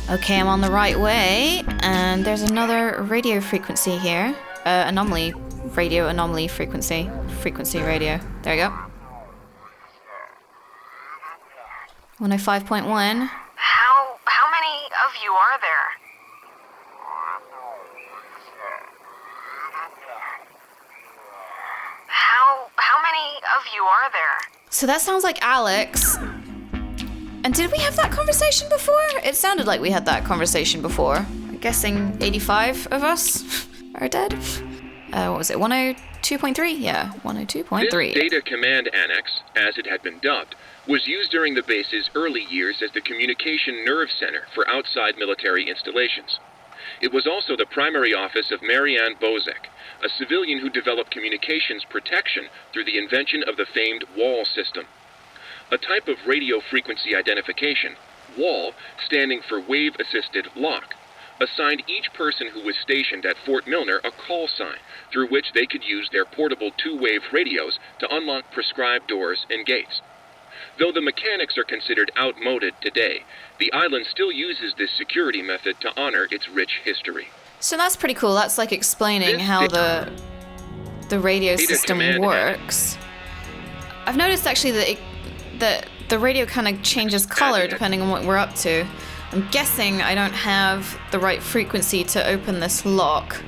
Okay, I'm on the right way, and there's another radio frequency here. Anomaly frequency. Frequency radio. There you go. 105.1. How many of you are there? How many of you are there? So that sounds like Alex. And did we have that conversation before? It sounded like we had that conversation before. I'm guessing 85 of us are dead. What was it, 102.3? Yeah, 102.3. This data command annex, as it had been dubbed, was used during the base's early years as the communication nerve center for outside military installations. It was also the primary office of Marianne Bozek, a civilian who developed communications protection through the invention of the famed WAL system. A type of radio frequency identification, WAL, standing for Wave-Assisted Lock, assigned each person who was stationed at Fort Milner a call sign through which they could use their portable two-wave radios to unlock prescribed doors and gates. Though the mechanics are considered outmoded today, the island still uses this security method to honor its rich history. So that's pretty cool. That's like explaining how the radio system works. I've noticed actually that the radio kind of changes color depending on what we're up to. I'm guessing I don't have the right frequency to open this lock,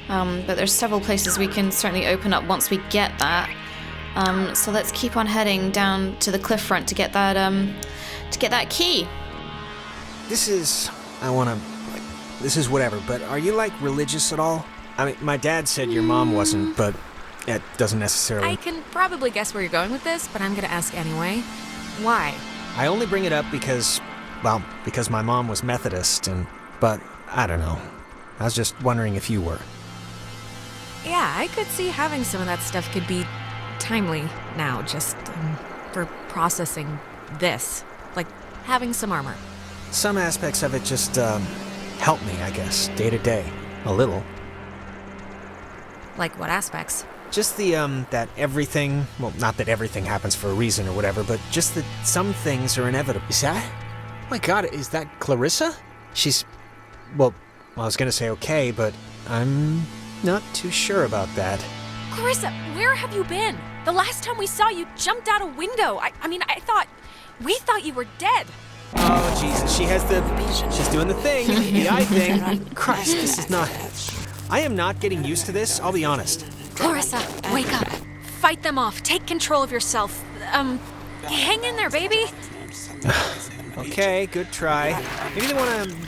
but there's several places we can certainly open up once we get that. So let's keep on heading down to the cliff front to get that key. This is whatever, but are you, like, religious at all? I mean, my dad said your mom wasn't, but it doesn't necessarily... I can probably guess where you're going with this, but I'm gonna ask anyway. Why? I only bring it up because my mom was Methodist, but I don't know. I was just wondering if you were. Yeah, I could see having some of that stuff could be timely now, just for processing this. Like, having some armor. Some aspects of it just, help me, I guess, day to day. A little. Like what aspects? Just the, that everything, well, not that everything happens for a reason or whatever, but just that some things are inevitable. Is that? Oh my God, is that Clarissa? She's, well, I was gonna say okay, but I'm not too sure about that. Clarissa, where have you been? The last time we saw you jumped out a window. We thought you were dead. Oh, Jesus, she's doing the thing, the eye thing. Christ, this is not... I am not getting used to this, I'll be honest. Clarissa, wake up. Fight them off. Take control of yourself. Hang in there, baby. Okay, good try.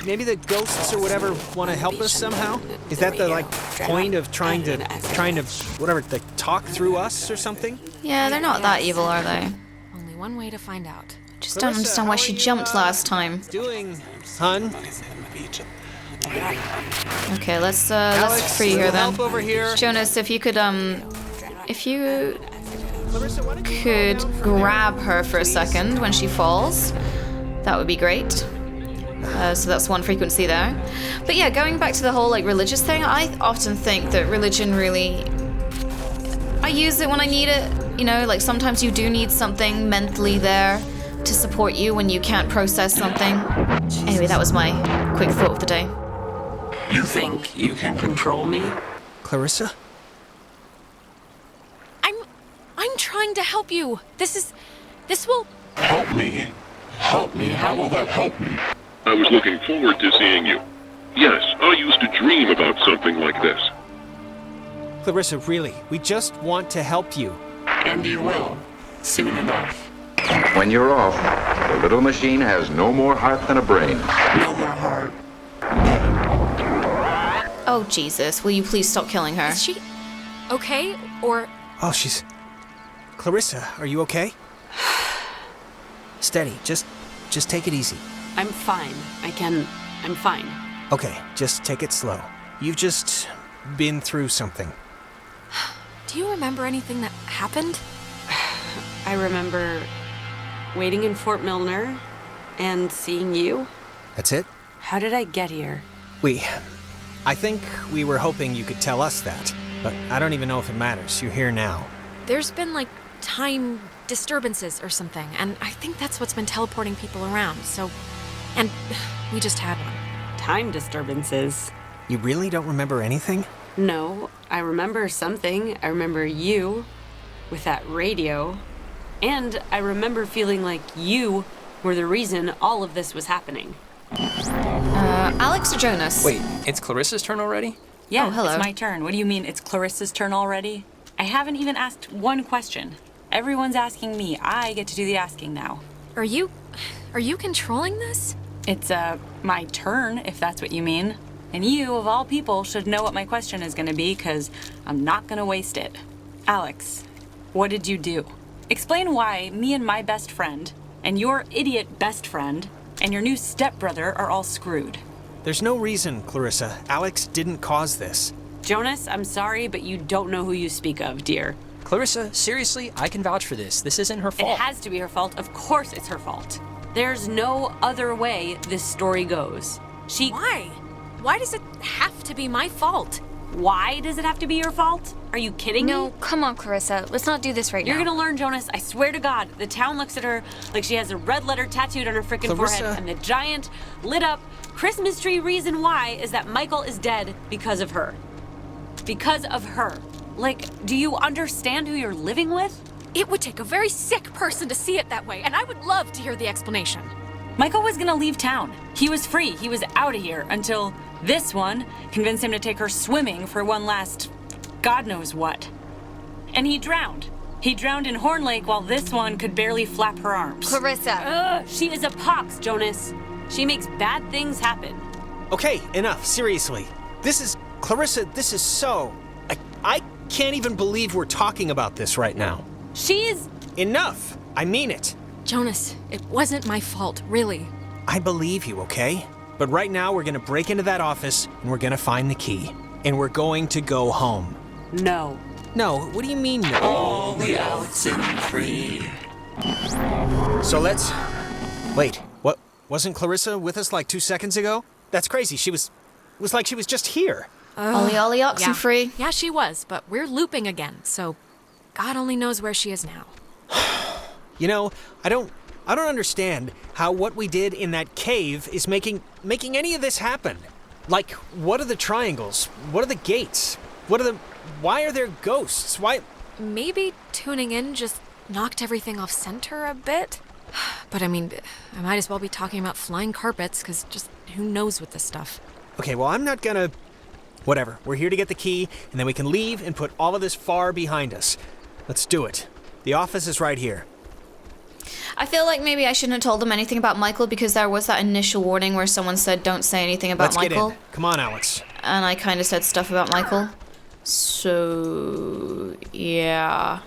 Maybe the ghosts or whatever want to help us somehow? Is that the, like, point of trying to, whatever, like, talk through us or something? Yeah, they're not that evil, are they? Only one way to find out. Just don't understand why she jumped last time. Doing, hun? Okay, let's free her then. Help over here. Jonas, if you could grab her for a second when she falls, that would be great. So that's one frequency there. But yeah, going back to the whole like religious thing, I often think that religion really, I use it when I need it. You know, like sometimes you do need something mentally there to support you when you can't process something. Anyway, that was my quick thought of the day. You think you can control me? Clarissa? I'm trying to help you. This will... Help me? Help me? How will that help me? I was looking forward to seeing you. Yes, I used to dream about something like this. Clarissa, really, we just want to help you. And you will. Soon enough. When you're off, the little machine has no more heart than a brain. No more heart. Oh, Jesus, will you please stop killing her? Is she okay, or... Oh, she's... Clarissa, are you okay? Steady, just take it easy. I'm fine. I'm fine. Okay, just take it slow. You've just been through something. Do you remember anything that happened? I remember waiting in Fort Milner and seeing you. That's it? How did I get here? I think we were hoping you could tell us that, but I don't even know if it matters. You're here now. There's been, like, time disturbances or something, and I think that's what's been teleporting people around, so And we just had one. Time disturbances. You really don't remember anything? No, I remember something. I remember you with that radio. And I remember feeling like you were the reason all of this was happening. Alex or Jonas? Wait, it's Clarissa's turn already? Yeah, Oh, hello. It's my turn. What do you mean it's Clarissa's turn already? I haven't even asked one question. Everyone's asking me. I get to do the asking now. Are you controlling this? It's, my turn, if that's what you mean. And you, of all people, should know what my question is gonna be, because I'm not gonna waste it. Alex, what did you do? Explain why me and my best friend, and your idiot best friend, and your new stepbrother are all screwed. There's no reason, Clarissa. Alex didn't cause this. Jonas, I'm sorry, but you don't know who you speak of, dear. Clarissa, seriously, I can vouch for this. This isn't her fault. It has to be her fault. Of course it's her fault. There's no other way this story goes. Why? Why does it have to be my fault? Why does it have to be your fault? Are you kidding me? No, come on, Clarissa. Let's not do this right You're now. gonna learn, Jonas. I swear to God. The town looks at her like she has a red letter tattooed on her frickin' Clarissa. forehead, and the giant, lit up Christmas tree reason why is that Michael is dead because of her. Because of her. Like, do you understand who you're living with? It would take a very sick person to see it that way, and I would love to hear the explanation. Michael was gonna leave town. He was free. He was out of here until this one convinced him to take her swimming for one last God knows what. And he drowned. He drowned in Horn Lake while this one could barely flap her arms. Clarissa. Ugh, she is a pox, Jonas. She makes bad things happen. Okay, enough. Seriously. Clarissa, this is so... I can't even believe we're talking about this right now. She's... Enough. I mean it. Jonas, it wasn't my fault, really. I believe you, okay? But right now we're gonna break into that office and we're gonna find the key. And we're going to go home. No. No, what do you mean no? All the Oxenfree. So let's... Wait, what? Wasn't Clarissa with us like 2 seconds ago? That's crazy. It was like she was just here. Ollie Ollie Oxenfree. Yeah, she was, but we're looping again, so God only knows where she is now. You know, I don't understand how what we did in that cave is making any of this happen. Like, what are the triangles? What are the gates? Why are there ghosts? Why? Maybe tuning in just knocked everything off center a bit. But I mean, I might as well be talking about flying carpets, because just who knows with this stuff. Okay, well, I'm not gonna... Whatever, we're here to get the key, and then we can leave and put all of this far behind us. Let's do it. The office is right here. I feel like maybe I shouldn't have told them anything about Michael because there was that initial warning where someone said don't say anything about Michael. Let's get in. Come on, Alex. And I kind of said stuff about Michael. So, yeah.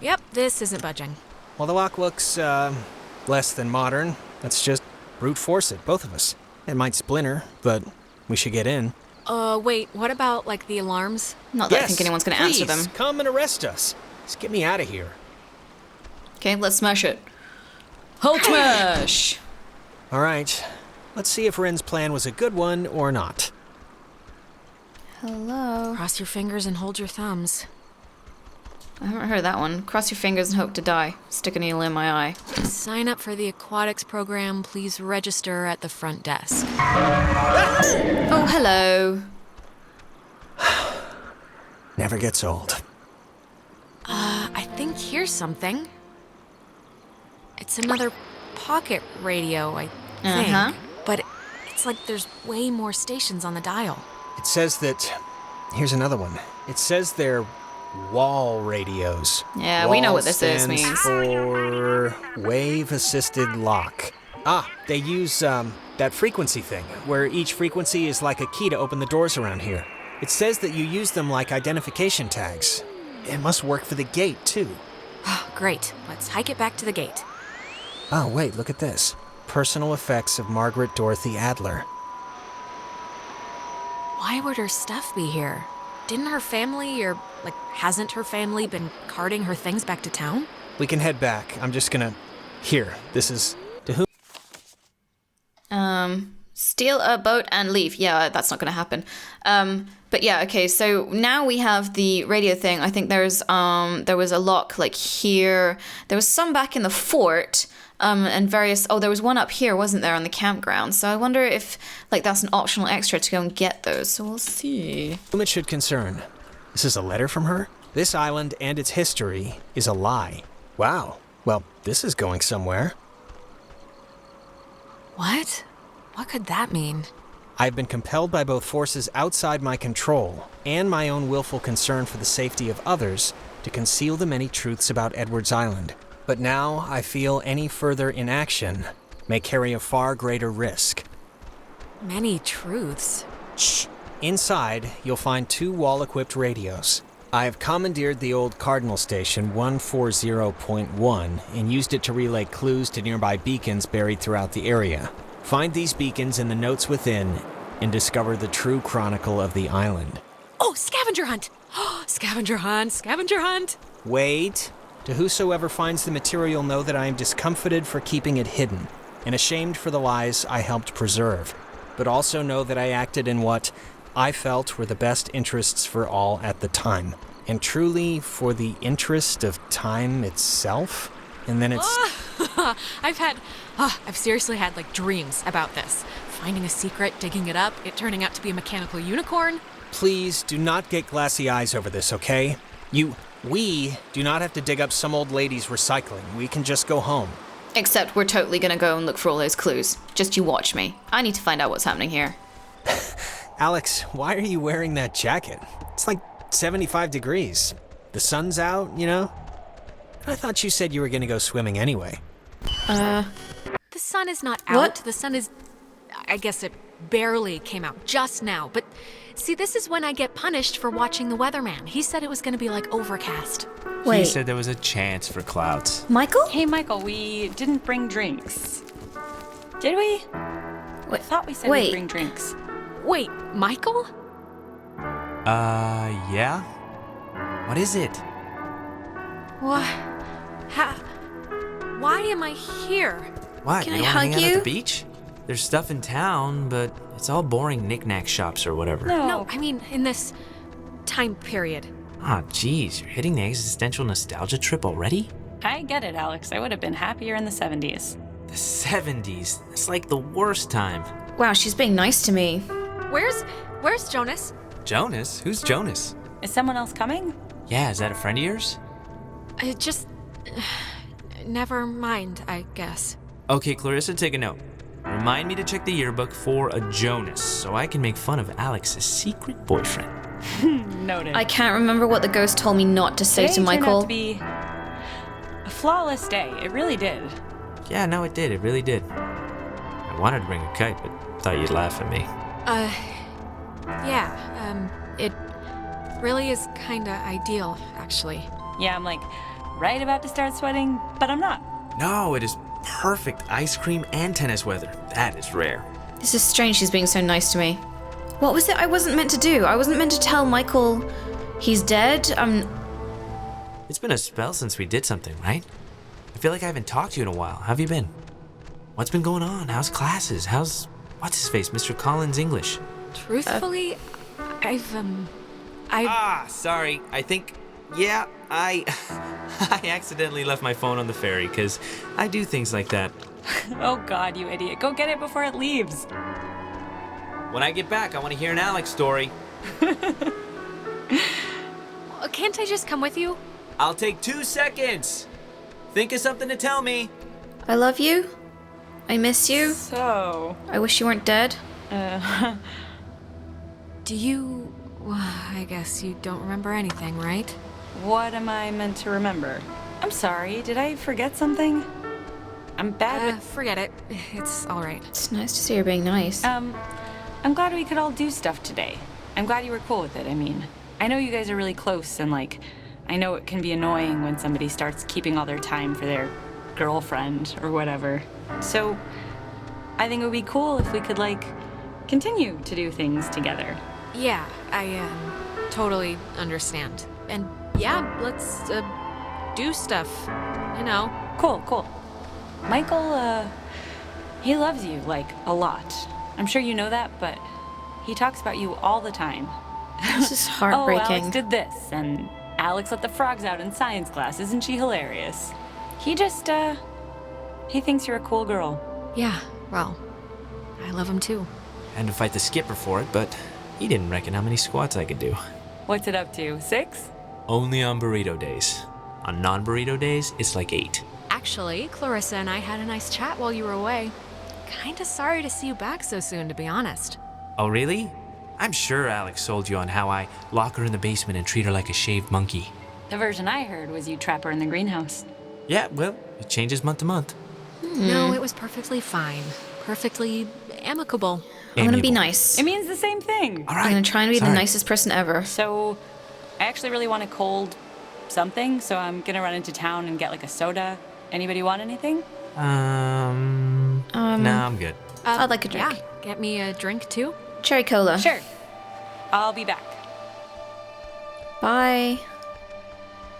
Yep, this isn't budging. Well, the lock looks, less than modern. Let's just brute force it, both of us. It might splinter, but we should get in. Wait, what about, like, the alarms? Not that I think anyone's going to answer them. Come and arrest us. Just get me out of here. Okay, let's smash it. Hulk smash! All right. Let's see if Ren's plan was a good one or not. Hello. Cross your fingers and hold your thumbs. I haven't heard that one. Cross your fingers and hope to die. Stick a needle in my eye. Sign up for the aquatics program. Please register at the front desk. Oh, hello. Never gets old. I think here's something. It's another pocket radio, I think. Uh-huh. But it's like there's way more stations on the dial. It says that... Here's another one. It says they're wall radios. Yeah, we know what this stands means. For wave-assisted lock. Ah, they use that frequency thing, where each frequency is like a key to open the doors around here. It says that you use them like identification tags. It must work for the gate, too. Great. Let's hike it back to the gate. Oh, wait, look at this. Personal effects of Margaret Dorothy Adler. Why would her stuff be here? Didn't her family, or, like, hasn't her family been carting her things back to town? We can head back. I'm just gonna... Here, this is... To whom? Steal a boat and leave. Yeah, that's not gonna happen. But yeah, okay, so now we have the radio thing. I think there was a lock, like, here. There was some back in the fort. And various... Oh, there was one up here, wasn't there, on the campground? So I wonder if, like, that's an optional extra to go and get those. So we'll see. Whom it should concern. This is a letter from her? This island and its history is a lie. Wow. Well, this is going somewhere. What? What could that mean? I've been compelled by both forces outside my control and my own willful concern for the safety of others to conceal the many truths about Edwards Island. But now I feel any further inaction may carry a far greater risk. Many truths. Shh. Inside, you'll find 2 wall-equipped radios. I have commandeered the old Cardinal Station 140.1 and used it to relay clues to nearby beacons buried throughout the area. Find these beacons in the notes within and discover the true chronicle of the island. Oh, scavenger hunt! Scavenger hunt, scavenger hunt! Wait. To whosoever finds the material, know that I am discomfited for keeping it hidden and ashamed for the lies I helped preserve. But also know that I acted in what I felt were the best interests for all at the time. And truly for the interest of time itself? And then it's... I've seriously had, like, dreams about this. Finding a secret, digging it up, it turning out to be a mechanical unicorn. Please do not get glassy eyes over this, okay? We do not have to dig up some old lady's recycling. We can just go home. Except we're totally gonna go and look for all those clues. Just you watch me. I need to find out what's happening here. Alex, why are you wearing that jacket? It's like 75 degrees. The sun's out, you know? I thought you said you were gonna go swimming anyway. The sun is not out. What? The sun is... I guess it barely came out just now. But see, this is when I get punished for watching the weatherman. He said it was gonna be, like, overcast. Wait. He said there was a chance for clouds. Michael? Hey, Michael, we didn't bring drinks. Did we? I thought we said we'd bring drinks. Wait, Michael? Yeah? What is it? What? Why am I here? What, Can you I don't hug hang out you? at the beach? There's stuff in town, but it's all boring knick-knack shops or whatever. No, I mean in this time period. Ah, geez, you're hitting the existential nostalgia trip already? I get it, Alex. I would have been happier in the 70s. The 70s? That's like the worst time. Wow, she's being nice to me. Where's Jonas? Jonas? Who's Jonas? Is someone else coming? Yeah, is that a friend of yours? Just... never mind, I guess. Okay, Clarissa, take a note. Remind me to check the yearbook for a Jonas, so I can make fun of Alex's secret boyfriend. Noted. I can't remember what the ghost told me not to say to Today turned out Michael. to be a flawless day. It really did. Yeah, no, it did. It really did. I wanted to bring a kite, but thought you'd laugh at me. It really is kinda ideal, actually. Yeah, I'm like right about to start sweating, but I'm not. No, it is perfect ice cream and tennis weather. That is rare. This is strange she's being so nice to me. What was it I wasn't meant to do? I wasn't meant to tell Michael he's dead? It's been a spell since we did something, right? I feel like I haven't talked to you in a while. How have you been? What's been going on? How's classes? How's... what's his face? Mr. Collins' English? Truthfully, Sorry. I think... yeah, I accidentally left my phone on the ferry, because I do things like that. Oh God, you idiot. Go get it before it leaves. When I get back, I want to hear an Alex story. Can't I just come with you? I'll take 2 seconds. Think of something to tell me. I love you. I miss you. So... I wish you weren't dead. Do you... well, I guess you don't remember anything, right? What am I meant to remember? I'm sorry, did I forget something? I'm bad with... Forget it. It's alright. It's nice to see her being nice. I'm glad we could all do stuff today. I'm glad you were cool with it, I mean. I know you guys are really close, and like, I know it can be annoying when somebody starts keeping all their time for their girlfriend or whatever. So, I think it would be cool if we could, like, continue to do things together. Yeah, I totally understand. And yeah, let's do stuff, you know. Cool. Michael, he loves you, like, a lot. I'm sure you know that, but he talks about you all the time. This is heartbreaking. Oh, Alex did this, and Alex let the frogs out in science class. Isn't she hilarious? He just, He thinks you're a cool girl. Yeah, well, I love him too. Had to fight the skipper for it, but he didn't reckon how many squats I could do. What's it up to, 6? Only on burrito days. On non-burrito days, it's like 8. Actually, Clarissa and I had a nice chat while you were away. Kinda sorry to see you back so soon, to be honest. Oh, really? I'm sure Alex sold you on how I lock her in the basement and treat her like a shaved monkey. The version I heard was you trap her in the greenhouse. Yeah, well, it changes month to month. No, it was perfectly fine. Perfectly amicable. I'm gonna be nice. It means the same thing. All right. I'm gonna try and be the nicest person ever. So, I actually really want a cold something, so I'm gonna run into town and get like a soda. Anybody want anything? Nah, I'm good. I'd like a drink. Yeah, get me a drink too? Cherry cola. Sure. I'll be back. Bye.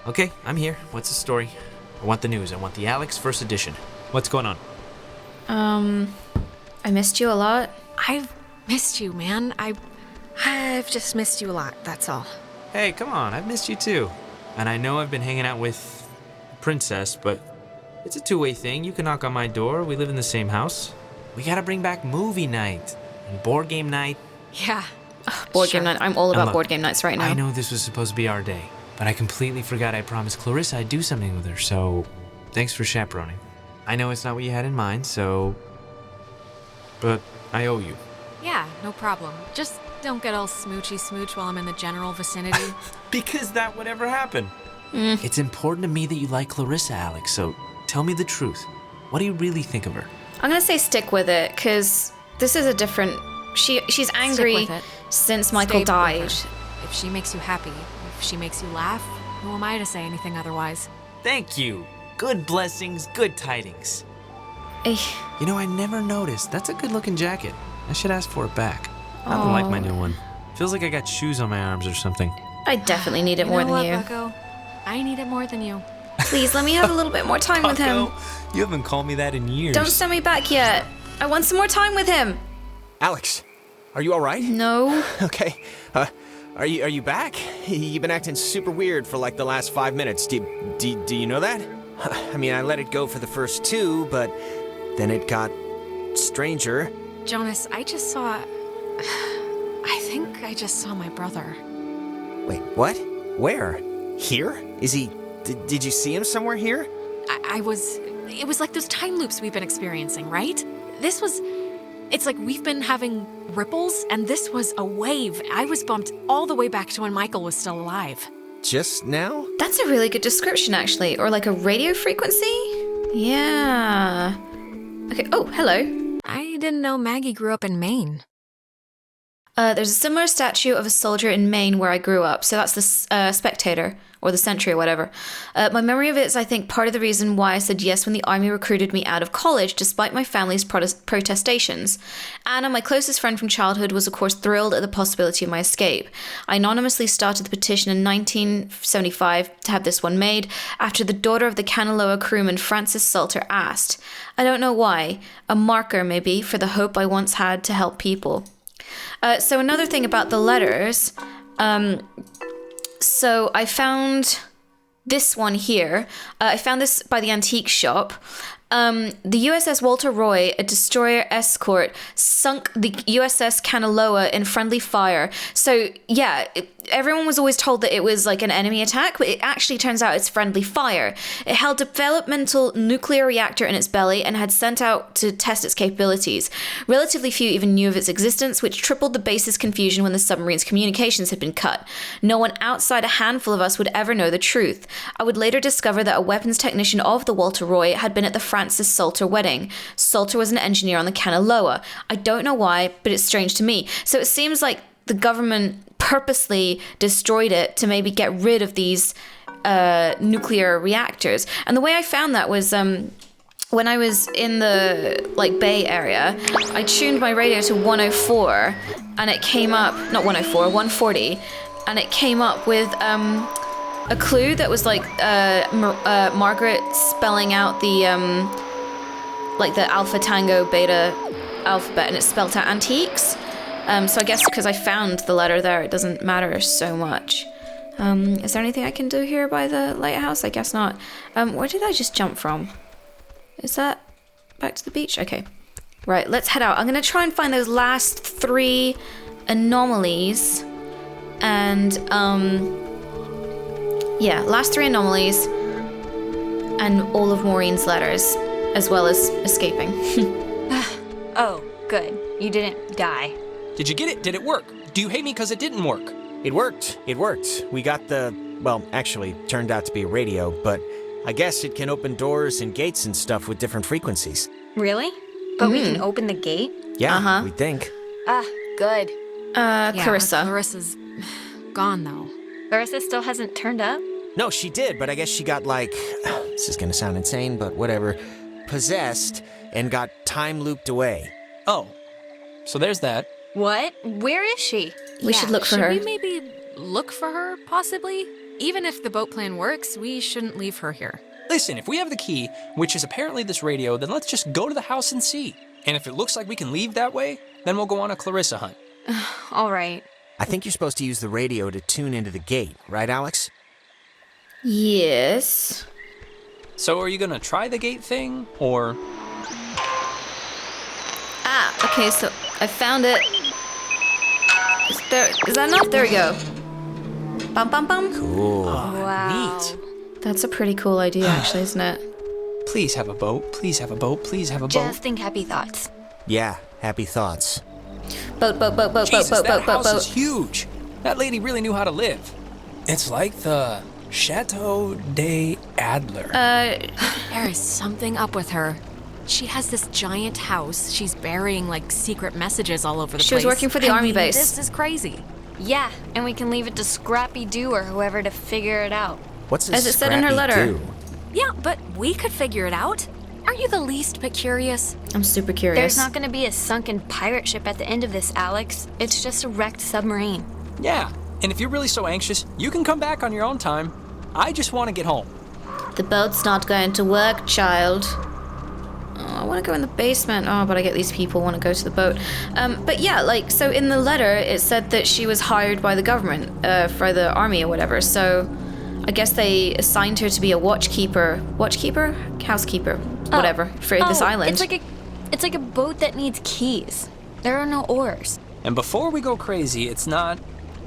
Okay, I'm here. What's the story? I want the news. I want the Alex first edition. What's going on? I missed you a lot. I've missed you, man. I've just missed you a lot, that's all. Hey, come on. I've missed you too. And I know I've been hanging out with Princess, but it's a two-way thing. You can knock on my door. We live in the same house. We gotta bring back movie night and board game night. Yeah. Board game night. I'm all And about look, board game nights right now. I know this was supposed to be our day, but I completely forgot I promised Clarissa I'd do something with her, so thanks for chaperoning. I know it's not what you had in mind, but I owe you. Yeah, no problem. Just don't get all smoochy smooch while I'm in the general vicinity. Because that would ever happen. It's important to me that you like Clarissa, Alex, so tell me the truth. What do you really think of her? I'm gonna say stick with it, because this is a different... She's angry Stick with it. since Michael Stay with died. her. If she makes you happy, if she makes you laugh, who am I to say anything otherwise? Thank you. Good blessings, good tidings. Eh. You know, I never noticed. That's a good-looking jacket. I should ask for it back. I don't like my new one. Feels like I got shoes on my arms or something. I definitely need it You more know than what, you. Bucko? I need it more than you. Please, let me have a little bit more time with him. You haven't called me that in years. Don't send me back yet. I want some more time with him. Alex, are you all right? No. Okay. Are you back? You've been acting super weird for like the last 5 minutes. Do you know that? I mean, I let it go for the first 2, but then it got stranger. Jonas, I just saw... I think I just saw my brother. Wait, what? Where? Here? Is he... Did you see him somewhere here? It was like those time loops we've been experiencing, right? This was... It's like we've been having ripples, and this was a wave. I was bumped all the way back to when Michael was still alive. Just now? That's a really good description, actually. Or like a radio frequency? Yeah. Okay, oh, hello. I didn't know Maggie grew up in Maine. There's a similar statue of a soldier in Maine where I grew up, so that's the Spectator, or the Sentry, or whatever. My memory of it is, I think, part of the reason why I said yes when the army recruited me out of college, despite my family's protestations. Anna, my closest friend from childhood, was of course thrilled at the possibility of my escape. I anonymously started the petition in 1975 to have this one made, after the daughter of the Kanaloa crewman Francis Salter asked. I don't know why. A marker, maybe, for the hope I once had to help people. So another thing about the letters, so I found this one here. I found this by the antique shop. The USS Walter Roy, a destroyer escort, sunk the USS Kanaloa in friendly fire. So yeah, everyone was always told that it was like an enemy attack, but it actually turns out it's friendly fire. It held a developmental nuclear reactor in its belly and had sent out to test its capabilities. Relatively few even knew of its existence, which tripled the base's confusion when the submarine's communications had been cut. No one outside a handful of us would ever know the truth. I would later discover that a weapons technician of the Walter Roy had been at the Francis Salter wedding. Salter was an engineer on the Kanaloa. I don't know why, but it's strange to me. So it seems like the government purposely destroyed it to maybe get rid of these nuclear reactors. And the way I found that was when I was in the Bay Area, I tuned my radio to 104, and it came up, not 104, 140, and it came up with a clue that was Margaret spelling out the the Alpha Tango Beta alphabet, and it spelled out antiques. So I guess because I found the letter there, it doesn't matter so much. Is there anything I can do here by the lighthouse? I guess not. Where did I just jump from? Is that Back to the beach? Okay. Right, let's head out. I'm going to try and find those last 3 anomalies. And, yeah, last 3 anomalies. And all of Maureen's letters, as well as escaping. Oh, good. You didn't die. Did you get it? Did it work? Do you hate me because it didn't work? It worked. It worked. We got the, well, actually, turned out to be a radio, but I guess it can open doors and gates and stuff with different frequencies. Really? But we can open the gate? Yeah, we think. Good. Clarissa. Clarissa's gone, though. Clarissa still hasn't turned up? No, she did, but I guess she got like, this is gonna sound insane, but whatever, possessed and got time looped away. Oh, so there's that. What? Where is she? We should look for her. Should we maybe look for her, possibly? Even if the boat plan works, we shouldn't leave her here. Listen, if we have the key, which is apparently this radio, then let's just go to the house and see. And if it looks like we can leave that way, then we'll go on a Clarissa hunt. All right. I think you're supposed to use the radio to tune into the gate, right, Alex? Yes. So are you gonna try the gate thing, or? Okay, so I found it. Is that enough? There we go. Bum bum bum. Cool. Wow. Neat. That's a pretty cool idea, actually, isn't it? Please have a boat, please have a boat, please have a boat. Just think happy thoughts. Yeah, happy thoughts. Boat. Jesus, that house is huge. That lady really knew how to live. It's like the Chateau des Adler. There is something up with her. She has this giant house. She's burying, like, secret messages all over the place. She was working for the army base. This is crazy. Yeah, and we can leave it to Scrappy Doo or whoever to figure it out. What's this As it said in her letter. Scrappy-Doo? Yeah, but we could figure it out. Aren't you the least bit curious? I'm super curious. There's not going to be a sunken pirate ship at the end of this, Alex. It's just a wrecked submarine. Yeah, and if you're really so anxious, you can come back on your own time. I just want to get home. The boat's not going to work, child. Oh, I want to go in the basement. Oh, but I get these people want to go to the boat. But yeah, like, so in the letter, it said that she was hired by the government for the army or whatever. So I guess they assigned her to be a watchkeeper, housekeeper, whatever, for this island. It's like a boat that needs keys. There are no oars. And before we go crazy, it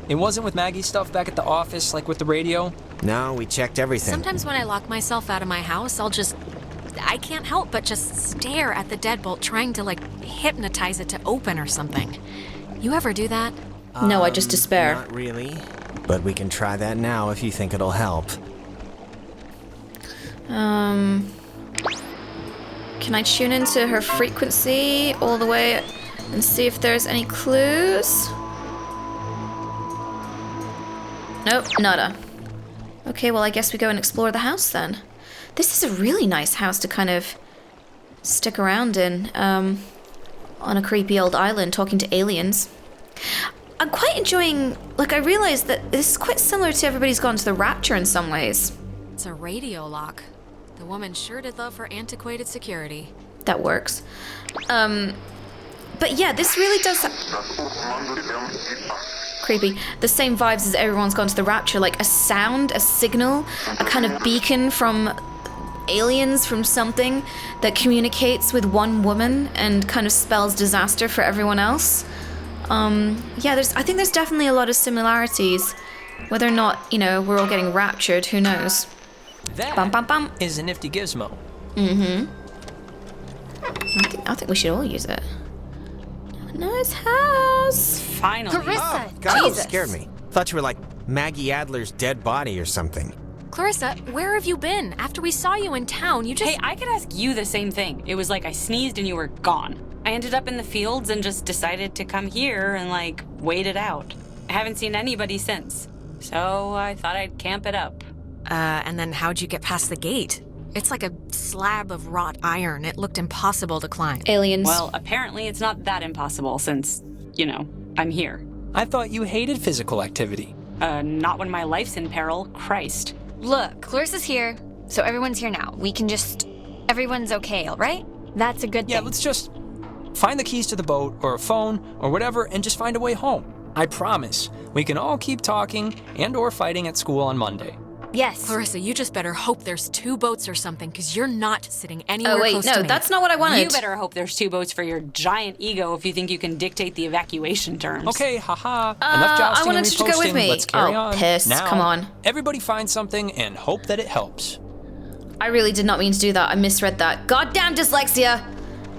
wasn't with Maggie's stuff back at the office, like with the radio. No, we checked everything. Sometimes when I lock myself out of my house, I can't help but just stare at the deadbolt, trying to, like, hypnotize it to open or something. You ever do that? No, I just despair. Not really, but we can try that now if you think it'll help. Can I tune into her frequency all the way and see if there's any clues? Nope, nada. Okay, well, I guess we go and explore the house then. This is a really nice house to kind of stick around in, on a creepy old island talking to aliens. I'm quite enjoying, like, I realized that this is quite similar to Everybody's Gone to the Rapture in some ways. It's a radio lock. The woman sure did love her antiquated security. That works. But yeah, this really does creepy. The same vibes as Everyone's Gone to the Rapture, like a sound, a signal, a kind of beacon from aliens, from something that communicates with one woman and kind of spells disaster for everyone else. Yeah, I think there's definitely a lot of similarities. Whether or not, we're all getting raptured, who knows? That is a nifty gizmo. I think we should all use it. Nice house. Finally. Clarissa, Oh, God, Jesus. you scared me. Thought you were like Maggie Adler's dead body or something. Clarissa, where have you been? After we saw you in town, you just... Hey, I could ask you the same thing. It was like I sneezed and you were gone. I ended up in the fields and just decided to come here and, like, wait it out. I haven't seen anybody since. So I thought I'd camp it up. And then how'd you get past the gate? It's like a slab of wrought iron. It looked impossible to climb. Aliens. Well, apparently it's not that impossible since, I'm here. I thought you hated physical activity. Not when my life's in peril. Christ. Look, Clarissa's here, so everyone's here now. Everyone's okay, all right? That's a good thing. Yeah, let's just find the keys to the boat or a phone or whatever and just find a way home. I promise, we can all keep talking and or fighting at school on Monday. Yes. Clarissa, you just better hope there's 2 boats or something, because you're not sitting anywhere Oh, wait, close no, to me. that's not what I wanted. You better hope there's 2 boats for your giant ego if you think you can dictate the evacuation terms. Okay, haha. Enough jousting I wanted and you to go with reposting. me. Let's carry Oh, on. piss. Now, Come on. Everybody find something and hope that it helps. I really did not mean to do that. I misread that. Goddamn dyslexia!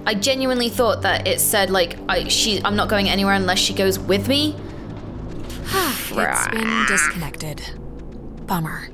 I genuinely thought that it said, like, I'm not going anywhere unless she goes with me. It's been disconnected. Bummer.